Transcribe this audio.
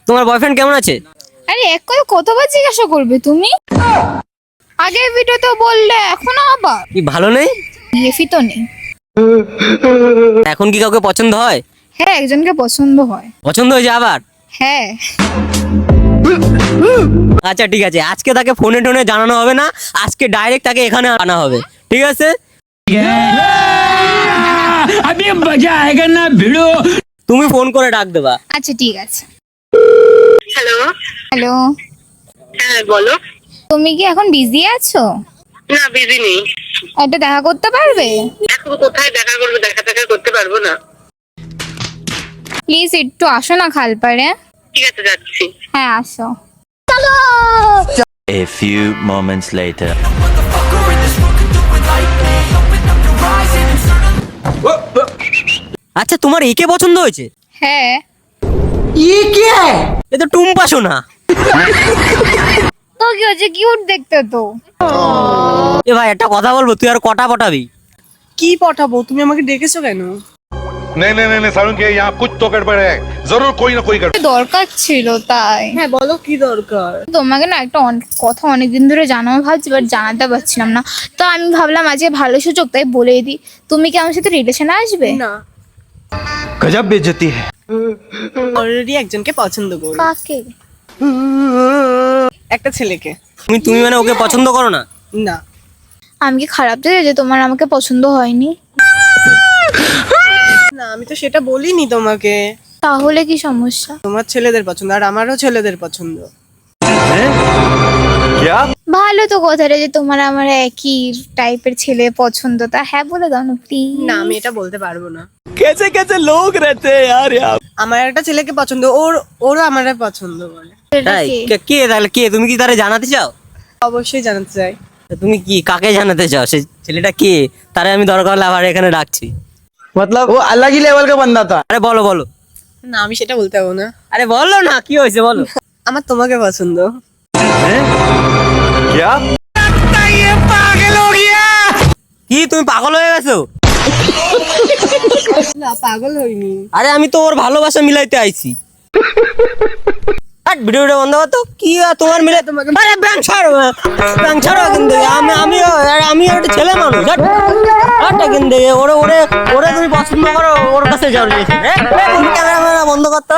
তোমার বয়ফ্রেন্ড কেমন আছে? আরে এক কথা কতবার জিজ্ঞাসা করবে তুমি? আগের ভিডিও তো বললে, এখনো আবার? কি ভালো নেই? এফি তো নেই। এখন কি কাউকে পছন্দ হয়? হ্যাঁ, একজনকে পছন্দ হয়। পছন্দ হয়েছে আবার? হ্যাঁ। আচ্ছা ঠিক আছে, আজকে তাকে ফোনে টোনে জানানো হবে না, আজকে ডাইরেক্ট তাকে এখানে আনা হবে, ঠিক আছে? अभी मजा आएगा ना भिड़ो। তুমি ফোন করে ডাক দেবা। আচ্ছা ঠিক আছে। হ্যালো। হ্যালো, হ্যাঁ বলো। তুমি কি এখন বিজি আছো? না বিজি নেই। একটা দেখা করতে পারবে? এখন কোথায় দেখা করবো? দেখা করতে পারবো না। প্লিজ একটু আসো না খালপাড়ে। ঠিক আছে যাচ্ছি। হ্যাঁ আসো। A few moments later. আচ্ছা তোমার একে পছন্দ হয়েছে? হ্যাঁ। এ তো টুম্পা সোনা। তো কি হচ্ছে, কিউট দেখতে তো। এ ভাই একটা কথা বলবো, তুই আর কটা পটাবি? কি পটাবো? তুমি আমাকে ডেকেছো কেন? नहीं नहीं नहीं सारुण के यहाँ कुछ तो गड़बड़ है, जरूर कोई ना कोई गड़बड़। দরকার ছিল তাই। হ্যাঁ বলো, কি দরকার? তোমাকে না একটা কথা অনেকদিন ধরে জানাবো ভাবছি, বাট জানাতে পারছিলাম না। তো আমি ভাবলাম আজকে ভালো সুযোগ, তাই বলে দিই। তুমি কি আমার সাথে রিলেশনে আসবে? না, गजब बेइज्जती है। অলরেডি একজনকে পছন্দ করি। কাকে? একটা ছেলেকে। তুমি মানে ওকে পছন্দ করো না? না। আমি কি খারাপ যে যে তোমার আমাকে পছন্দ হয়নি? না, আমি তো সেটা বলিনি তোমাকে। তাহলে কি সমস্যা? তোমার ছেলেদের পছন্দ আর আমারও ছেলেদের পছন্দ। क्या? ভালো তো কথাটা যে তোমার আমার একই টাইপের ছেলে পছন্দ, তা হ্যাঁ বলে দাও না প্লিজ। না, আমি এটা বলতে পারবো না। कैसे कैसे लोग रहते हैं यार यहाँ। আমার একটা ছেলেকে পছন্দ, ওরও আমার পছন্দ করে। তাই? কে তাহলে কে? তুমি কি তারে জানাতে চাও? অবশ্যই জানাতে চাই। তুমি কি কাকে জানাতে চাও? সে ছেলেটা কে? তারে আমি দরকার হলে আবার এখানে ডাকছি। मतलब वो अलग ही लेवल का बंदा था। আরে বলো বলো। না, আমি সেটা বলতে পারবো না। আরে বলো না, কি হয়েছে বলো। আমার তোমাকে পছন্দ। क्या? কি তুমি পাগল হয়ে গেছো? না, পাগল হইনি। আরে আমি তো ওর ভালোবাসা মিলাইতে আইছি। আর ভিডিওটা বন্ধ কর তো। কি আর তোমার মিলে তোমাকে? আরে ব্যাং ছাড়ো কিন্তু আমি একটা ছেলে মানুষ। আটটা কিন্তু ওরে তুমি পছন্দ করো, ওর কাছে যাও। ক্যামেরা বন্ধ করতে।